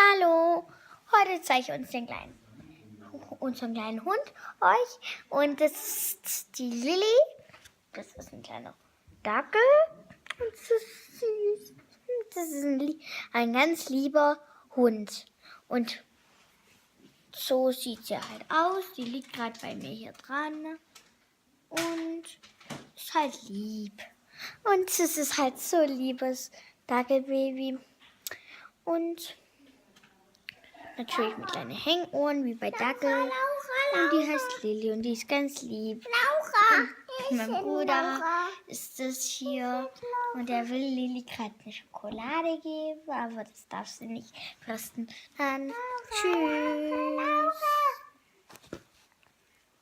Hallo, heute zeige ich unseren kleinen Hund euch. Und das ist die Lilly. Das ist ein kleiner Dackel. Und das ist süß. Das ist ein ganz lieber Hund. Und so sieht sie halt aus. Die liegt gerade bei mir hier dran. Und ist halt lieb. Und es ist halt so liebes Dackelbaby. Und natürlich mit kleinen Hängohren, wie bei Dackel. Und die heißt Lilly und die ist ganz lieb. Und mein Bruder ist das hier. Und er will Lilly gerade eine Schokolade geben, aber das darf sie nicht fressen. Dann tschüss.